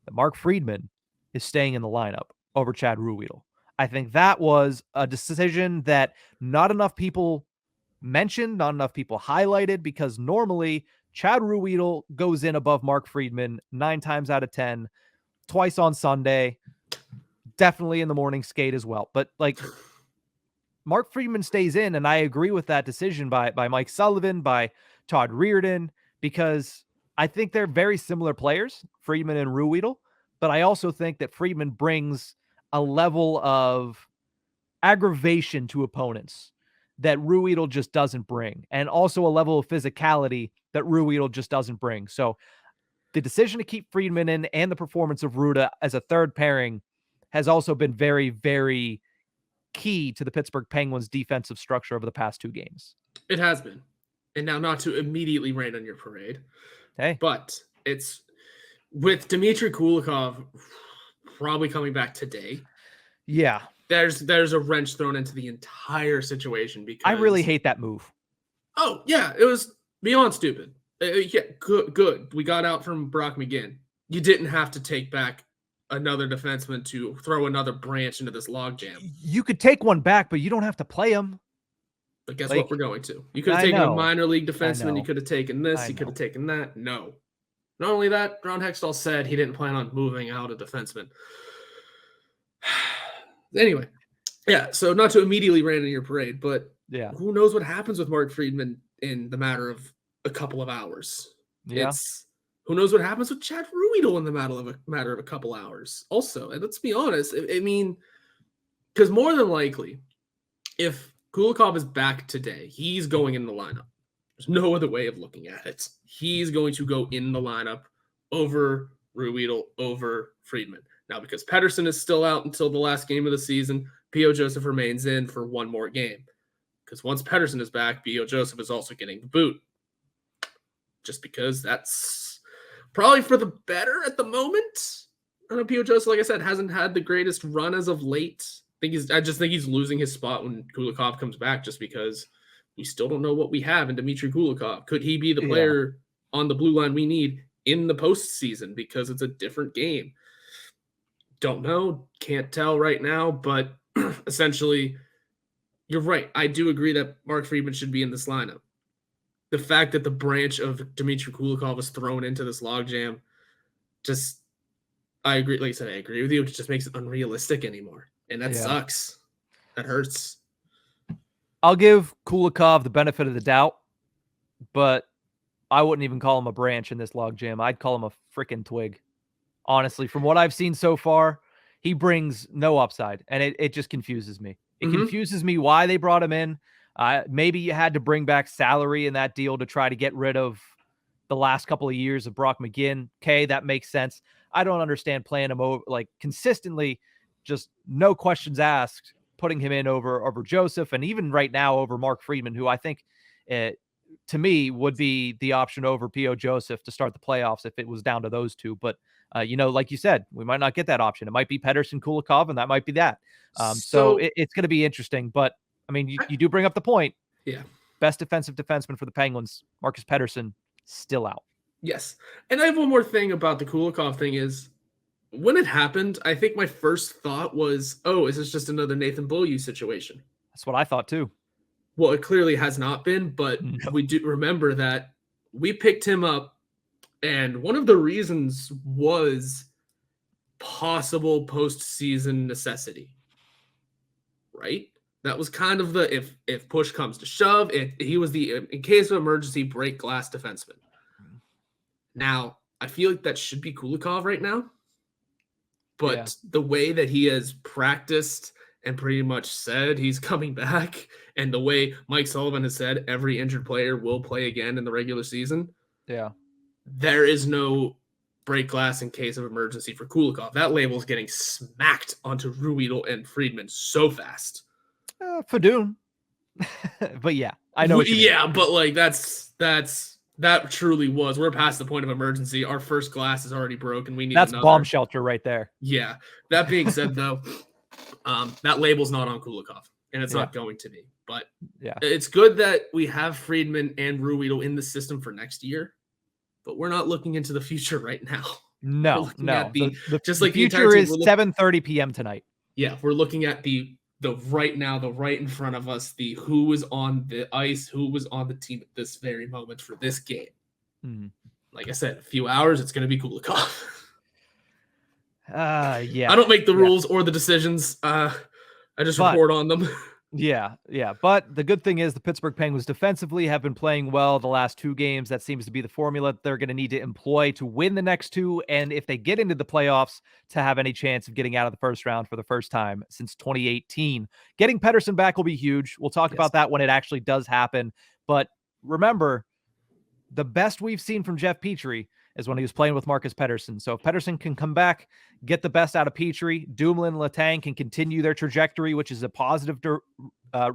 that Mark Friedman is staying in the lineup over Chad Ruhwedel. I think that was a decision that not enough people mentioned, not enough people highlighted, because normally Chad Ruhwedel goes in above Mark Friedman 9 times out of 10, twice on Sunday, definitely in the morning skate as well. But Mark Friedman stays in, and I agree with that decision by Mike Sullivan, by Todd Reardon, because I think they're very similar players, Friedman and Ruhwedel, but I also think that Friedman brings a level of aggravation to opponents that Ruhwedel just doesn't bring, and also a level of physicality that Ruhwedel just doesn't bring. So the decision to keep Friedman in and the performance of Ruda as a third pairing has also been very, very key to the Pittsburgh Penguins defensive structure over the past 2 games.
It has been. And now, not to immediately rain on your parade, but it's with Dmitry Kulikov probably coming back today.
Yeah.
There's a wrench thrown into the entire situation because
I really hate that move.
Oh, yeah, it was beyond stupid. Good. We got out from Brock McGinn. You didn't have to take back another defenseman to throw another branch into this logjam.
You could take one back, but you don't have to play him.
But guess what we're going to? You could have taken a minor league defenseman. You could have taken this. You could have taken that. No. Not only that, Ron Hextall said he didn't plan on moving out a defenseman. Anyway, so not to immediately rain on your parade, but who knows what happens with Mark Friedman in the matter of a couple of hours.
Yeah.
Who knows what happens with Chad Ruhwedel in the matter of a couple hours also. And let's be honest, I mean, because more than likely, if Kulikov is back today, he's going in the lineup. There's no other way of looking at it. He's going to go in the lineup over Ruhwedel, over Friedman. Now, because Pettersson is still out until the last game of the season, P.O. Joseph remains in for one more game. Because once Pettersson is back, P.O. Joseph is also getting the boot. Just because that's probably for the better at the moment. I know P.O. Joseph, like I said, hasn't had the greatest run as of late. I just think he's losing his spot when Kulikov comes back, just because we still don't know what we have in Dmitry Kulikov. Could he be the player on the blue line we need in the postseason? Because it's a different game. Don't know, can't tell right now, but essentially, you're right. I do agree that Mark Friedman should be in this lineup. The fact that the branch of Dmitry Kulikov was thrown into this logjam, I agree. Like I said, I agree with you. It just makes it unrealistic anymore. And that sucks. That hurts.
I'll give Kulikov the benefit of the doubt, but I wouldn't even call him a branch in this logjam. I'd call him a freaking twig. Honestly, from what I've seen so far, he brings no upside, and it just confuses me. It confuses me why they brought him in. Maybe you had to bring back salary in that deal to try to get rid of the last couple of years of Brock McGinn. Okay, that makes sense. I don't understand playing him over like consistently, just no questions asked, putting him in over Joseph, and even right now over Mark Friedman, who I think to me would be the option over P.O. Joseph to start the playoffs if it was down to those two. But like you said, we might not get that option. It might be Pettersson, Kulikov, and that might be that. So it's going to be interesting. But I mean, you do bring up the point.
Yeah.
Best defensive defenseman for the Penguins, Marcus Pettersson, still out.
Yes. And I have one more thing about the Kulikov thing is when it happened, I think my first thought was, oh, is this just another Nathan Beaulieu situation?
That's what I thought too.
Well, it clearly has not been, but we do remember that we picked him up. And one of the reasons was possible postseason necessity, right? That was kind of the if push comes to shove, he was the in case of emergency break glass defenseman. Now, I feel like that should be Kulikov right now, but the way that he has practiced and pretty much said he's coming back, and the way Mike Sullivan has said every injured player will play again in the regular season.
Yeah.
There is no break glass in case of emergency for Kulikov. That label is getting smacked onto Ruedel and Friedman so fast.
Fadoon. But yeah, I know.
But like that truly was. We're past the point of emergency. Our first glass is already broken. We need
that's
another.
Bomb shelter right there.
Yeah. That being said, though, that label's not on Kulikov, and it's not going to be. But it's good that we have Friedman and Ruedel in the system for next year. But we're not looking into the future right now.
No.
The
future is 7:30 p.m. tonight.
Yeah, we're looking at the right now, the right in front of us, the who was on the ice, who was on the team at this very moment for this game. Like I said, a few hours, it's going to be Kulikov. I don't make the rules or the decisions. I just report on them.
Yeah. But the good thing is the Pittsburgh Penguins defensively have been playing well the last two games. That seems to be the formula they're going to need to employ to win the next two. And if they get into the playoffs, to have any chance of getting out of the first round for the first time since 2018. Getting Pettersson back will be huge. We'll talk about that when it actually does happen. But remember, the best we've seen from Jeff Petrie is when he was playing with Marcus Pettersson. So if Pettersson can come back, get the best out of Petrie, Dumoulin, Letang can continue their trajectory, which is a positive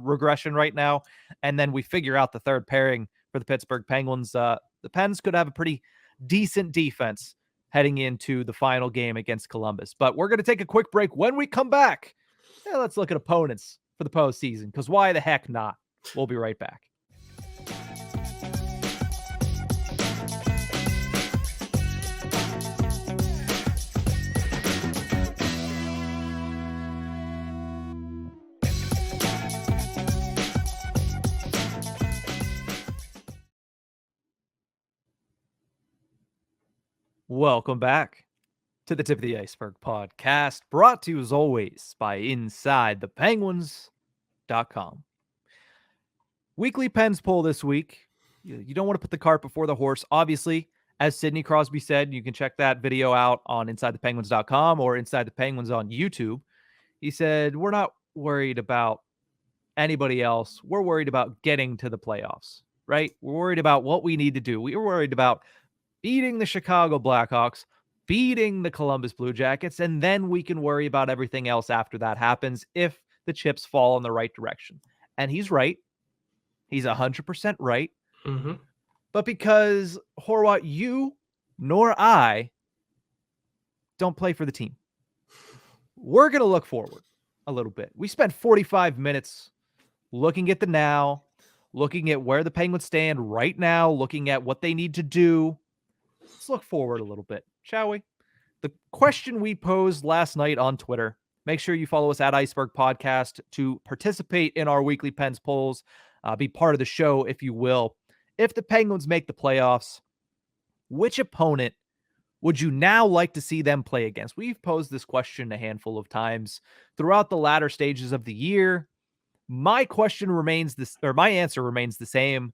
regression right now. And then we figure out the third pairing for the Pittsburgh Penguins. The Pens could have a pretty decent defense heading into the final game against Columbus. But we're going to take a quick break. When we come back, let's look at opponents for the postseason, because why the heck not? We'll be right back. Welcome back to the Tip of the Ice-Burgh podcast, brought to you as always by InsideThePenguins.com. Weekly Pens poll this week. You don't want to put the cart before the horse. Obviously, as Sidney Crosby said, you can check that video out on InsideThePenguins.com or Inside the Penguins on YouTube. He said, we're not worried about anybody else. We're worried about getting to the playoffs, right? We're worried about what we need to do. We're worried about beating the Chicago Blackhawks, beating the Columbus Blue Jackets, and then we can worry about everything else after that happens if the chips fall in the right direction. And he's right. He's 100% right. But because Horwat, you nor I don't play for the team, we're going to look forward a little bit. We spent 45 minutes looking at the now, looking at where the Penguins stand right now, looking at what they need to do. Let's look forward a little bit, shall we? The question we posed last night on Twitter, make sure you follow us at Ice-Burgh Podcast to participate in our weekly Pens polls. Be part of the show, if you will. If the Penguins make the playoffs, which opponent would you now like to see them play against? We've posed this question a handful of times throughout the latter stages of the year. My question remains my answer remains the same.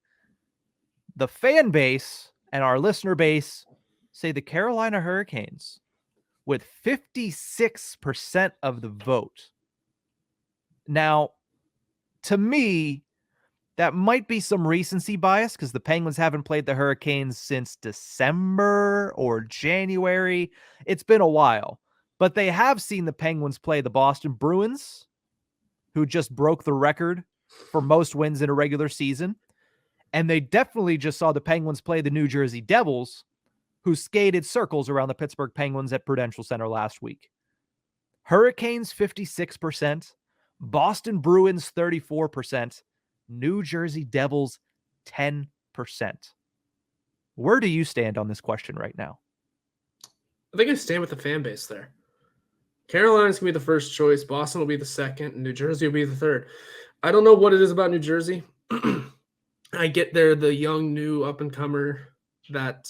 The fan base and our listener base say the Carolina Hurricanes, with 56% of the vote. Now, to me, that might be some recency bias because the Penguins haven't played the Hurricanes since December or January. It's been a while, but they have seen the Penguins play the Boston Bruins, who just broke the record for most wins in a regular season. And they definitely just saw the Penguins play the New Jersey Devils, who skated circles around the Pittsburgh Penguins at Prudential Center last week. Hurricanes, 56%. Boston Bruins, 34%. New Jersey Devils, 10%. Where do you stand on this question right now?
I think I stand with the fan base there. Carolina's going to be the first choice. Boston will be the second. And New Jersey will be the third. I don't know what it is about New Jersey. I get they're the young, new up-and-comer that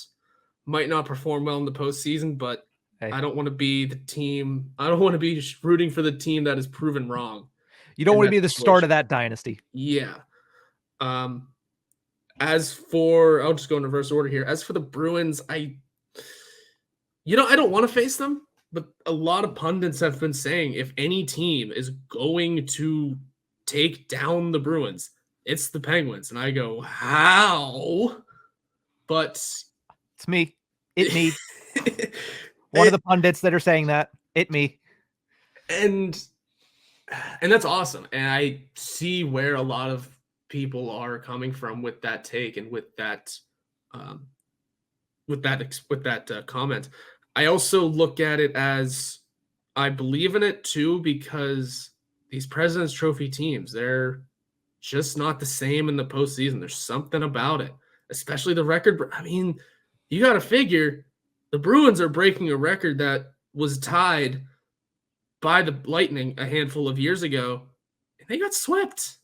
might not perform well in the postseason, but hey, I don't want to be the team. I don't want to be rooting for the team that is proven wrong.
You don't want to be the start of that dynasty.
Yeah. As for, I'll just go in reverse order here. As for the Bruins, I don't want to face them, but a lot of pundits have been saying if any team is going to take down the Bruins, it's the Penguins. And I go, how? But
it's me. Me. One of the pundits that are saying that. Me.
And that's awesome. And I see where a lot of people are coming from with that take and with that comment. I also look at it as I believe in it too, because these President's Trophy teams, they're just not the same in the postseason. There's something about it, especially the record. I mean, you got to figure the Bruins are breaking a record that was tied by the Lightning a handful of years ago, and they got swept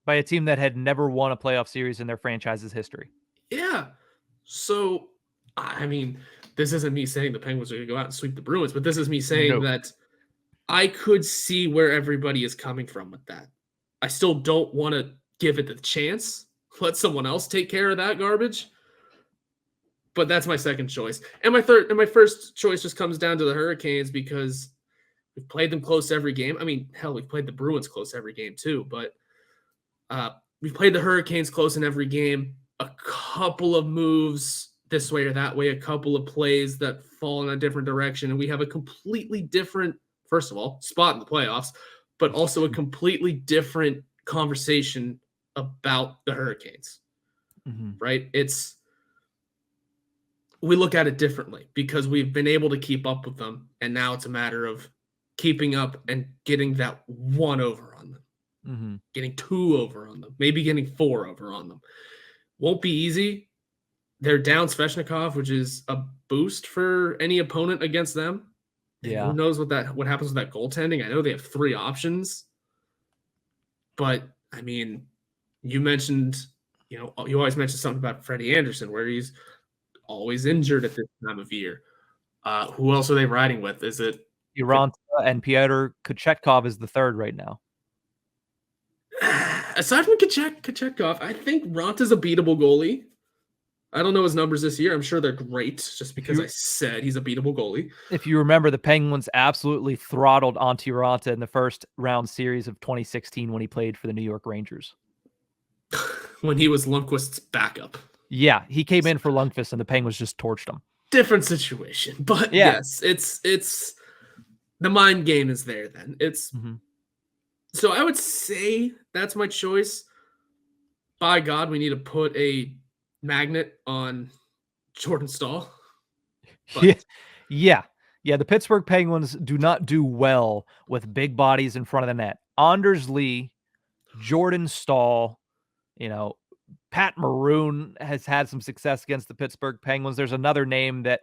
by a team that had never won a playoff series in their franchise's history.
Yeah. So, I mean, this isn't me saying the Penguins are going to go out and sweep the Bruins, but this is me saying that I could see where everybody is coming from with that. I still don't want to give it the chance. Let someone else take care of that garbage. But that's my second choice. And my first choice just comes down to the Hurricanes because we've played them close every game. I mean, hell, we've played the Bruins close every game too, but we've played the Hurricanes close in every game. A couple of moves this way or that way, a couple of plays that fall in a different direction, and we have a completely different, first of all, spot in the playoffs, but also a completely different conversation about the Hurricanes, right? We look at it differently because we've been able to keep up with them, and now it's a matter of keeping up and getting that one over on them, getting two over on them, maybe getting four over on them. Won't be easy. They're down Svechnikov, which is a boost for any opponent against them. Yeah. Who knows what happens with that goaltending? I know they have three options, but I mean, you mentioned, you always mention something about Freddie Anderson, where he's always injured at this time of year. Who else are they riding with? Is it
Uranta and Pyotr Kochetkov is the third right now?
Aside from Kochetkov, I think Ranta's a beatable goalie. I don't know his numbers this year. I'm sure they're great just because I said he's a beatable goalie.
If you remember, the Penguins absolutely throttled Antti Raanta in the first round series of 2016 when he played for the New York Rangers.
When he was Lundqvist's backup.
Yeah, he came in for Lundqvist and the Penguins just torched him.
Different situation. But yes, it's the mind game is there then. So I would say that's my choice. By God, we need to put a magnet on Jordan Staal.
Yeah. The Pittsburgh Penguins do not do well with big bodies in front of the net. Anders Lee, Jordan Staal, Pat Maroon has had some success against the Pittsburgh Penguins. There's another name that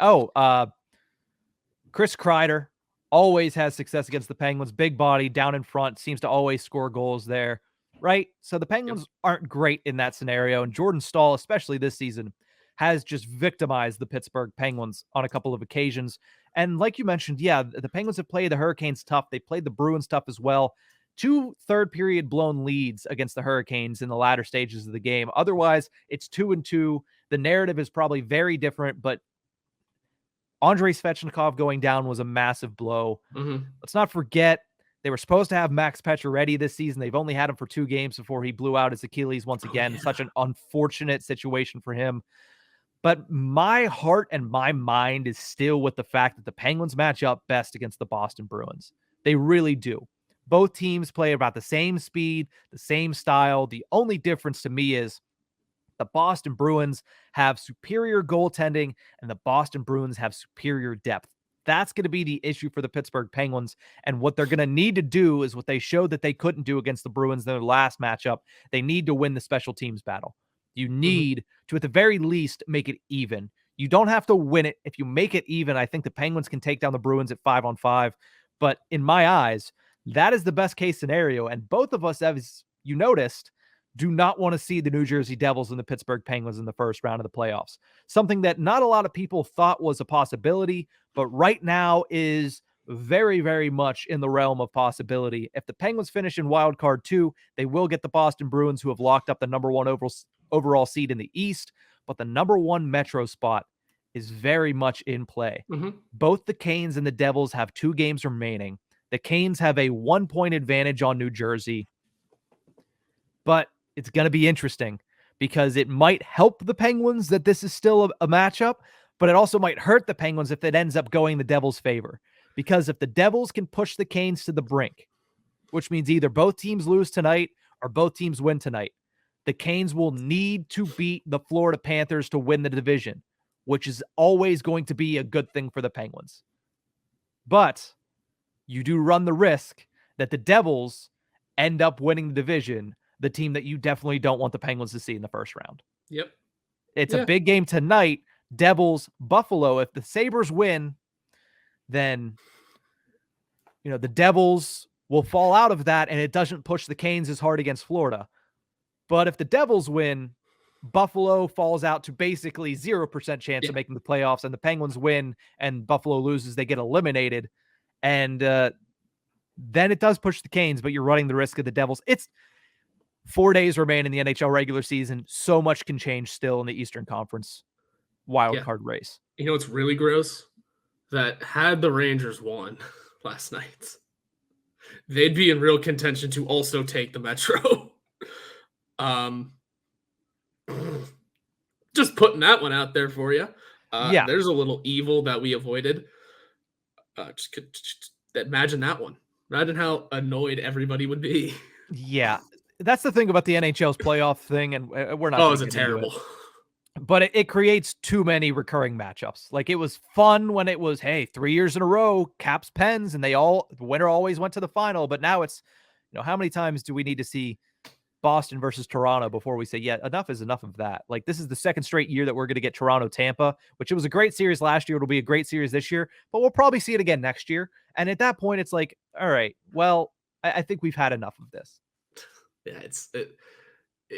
Chris Kreider always has success against the Penguins. Big body, down in front, seems to always score goals there, right? So the Penguins aren't great in that scenario. And Jordan Staal, especially this season, has just victimized the Pittsburgh Penguins on a couple of occasions. And like you mentioned, yeah, the Penguins have played the Hurricanes tough. They played the Bruins tough as well. 2 third-period blown leads against the Hurricanes in the latter stages of the game. Otherwise, it's 2-2. The narrative is probably very different, but Andrei Svechnikov going down was a massive blow. Let's not forget, they were supposed to have Max Pacioretty this season. They've only had him for 2 games before he blew out his Achilles once again. Such an unfortunate situation for him. But my heart and my mind is still with the fact that the Penguins match up best against the Boston Bruins. They really do. Both teams play about the same speed, the same style. The only difference to me is the Boston Bruins have superior goaltending and the Boston Bruins have superior depth. That's going to be the issue for the Pittsburgh Penguins. And what they're going to need to do is what they showed that they couldn't do against the Bruins in their last matchup. They need to win the special teams battle. You need to, at the very least, make it even. You don't have to win it. If you make it even, I think the Penguins can take down the Bruins at 5-on-5. But in my eyes, that is the best case scenario. And both of us, as you noticed, do not want to see the New Jersey Devils and the Pittsburgh Penguins in the first round of the playoffs. Something that not a lot of people thought was a possibility, but right now is very, very much in the realm of possibility. If the Penguins finish in wild card 2, they will get the Boston Bruins, who have locked up the number 1 overall seed in the East, but the number 1 Metro spot is very much in play. Both the Canes and the Devils have 2 games remaining. The Canes have a 1-point advantage on New Jersey, but it's going to be interesting because it might help the Penguins that this is still a matchup, but it also might hurt the Penguins if it ends up going the Devils' favor. Because if the Devils can push the Canes to the brink, which means either both teams lose tonight or both teams win tonight, the Canes will need to beat the Florida Panthers to win the division, which is always going to be a good thing for the Penguins. But you do run the risk that the Devils end up winning the division, the team that you definitely don't want the Penguins to see in the first round. It's a big game tonight. Devils, Buffalo. If the Sabres win, then, the Devils will fall out of that, and it doesn't push the Canes as hard against Florida. But if the Devils win, Buffalo falls out to basically 0% chance of making the playoffs, and the Penguins win and Buffalo loses, they get eliminated. And then it does push the Canes, but you're running the risk of the Devils. It's 4 days remain in the NHL regular season. So much can change still in the Eastern Conference wildcard race.
You know what's really gross? That had the Rangers won last night, they'd be in real contention to also take the Metro. Just putting that one out there for you. There's a little evil that we avoided. Imagine that one. Imagine how annoyed everybody would be.
Yeah, that's the thing about the NHL's playoff thing, and we're not.
Oh, is it terrible?
But it creates too many recurring matchups. Like, it was fun when it was, hey, 3 years in a row, Caps, Pens, and the winner always went to the final. But now it's, how many times do we need to see Boston versus Toronto before we say, yeah, enough is enough of that? Like, this is the second straight year that we're going to get Toronto-Tampa, which it was a great series last year. It'll be a great series this year, but we'll probably see it again next year. And at that point, it's like, all right, well, I think we've had enough of this.
Yeah,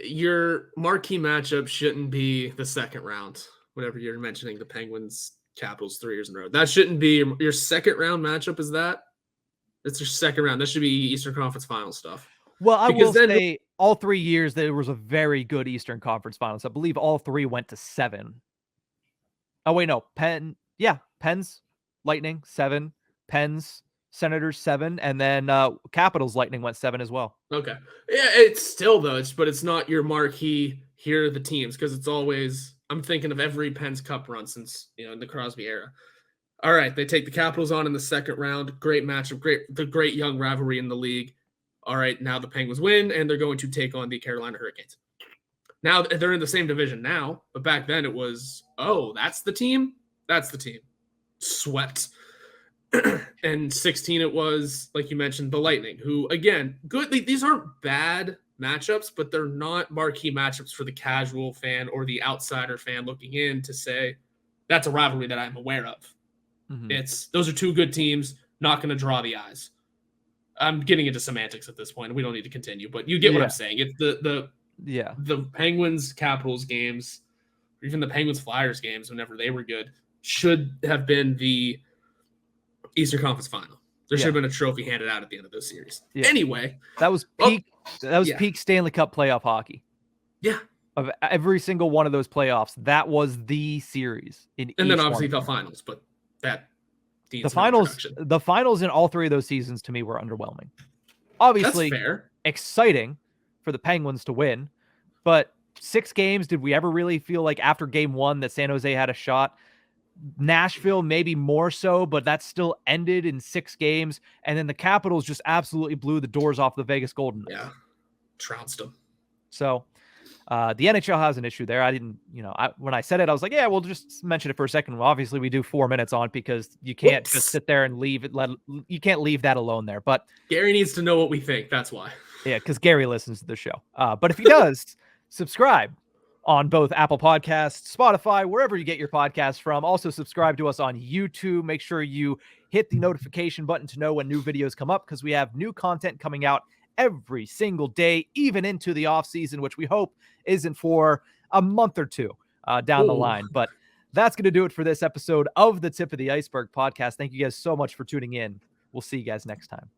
your marquee matchup shouldn't be the second round. Whenever you're mentioning the Penguins, Capitals 3 years in a row, that shouldn't be your second round matchup. Is that? It's your second round. That should be Eastern Conference Final stuff.
Well, I will say all 3 years there was a very good Eastern Conference Finals. I believe all 3 went to 7. Oh wait, no, Pens, Lightning 7, Pens, Senators 7, and then Capitals, Lightning went 7 as well.
Okay, yeah, it's still though, but it's not your marquee. Here are the teams, because it's always, I'm thinking of every Pens Cup run since in the Crosby era. All right, they take the Capitals on in the second round. Great matchup, the great young rivalry in the league. All right, now the Penguins win, and they're going to take on the Carolina Hurricanes. Now they're in the same division now, but back then it was, oh, that's the team? That's the team. Swept. And 16 it was, like you mentioned, the Lightning, who, again, good. These aren't bad matchups, but they're not marquee matchups for the casual fan or the outsider fan looking in to say, that's a rivalry that I'm aware of. Those are two good teams, not going to draw the eyes. I'm getting into semantics at this point. We don't need to continue, but you get what I'm saying. It's the Penguins Capitals games, or even the Penguins Flyers games whenever they were good, should have been the Eastern Conference Final. There should have been a trophy handed out at the end of those series. Yeah. Anyway,
that was peak. That was peak Stanley Cup playoff hockey.
Yeah,
of every single one of those playoffs, that was the series. And
then obviously the finals, but the
finals in all three of those seasons to me were underwhelming. Obviously,
that's fair.
Exciting for the Penguins to win, but 6 games, did we ever really feel like after game 1 that San Jose had a shot? Nashville maybe more so, but that still ended in 6 games. And then the Capitals just absolutely blew the doors off the Vegas Golden Knights.
Yeah, trounced them.
So the NHL has an issue there. I didn't, when I said it, I was like, yeah, we'll just mention it for a second. Well, obviously we do 4 minutes on because you can't just sit there and leave it. You can't leave that alone there. But
Gary needs to know what we think. That's why.
Yeah, because Gary listens to the show. But if he does, subscribe on both Apple Podcasts, Spotify, wherever you get your podcasts from. Also subscribe to us on YouTube. Make sure you hit the notification button to know when new videos come up, because we have new content coming out every single day, even into the off season, which we hope isn't for a month or two down the line. But that's going to do it for this episode of the Tip of the Ice-Burgh podcast. Thank you guys so much for tuning in. We'll see you guys next time.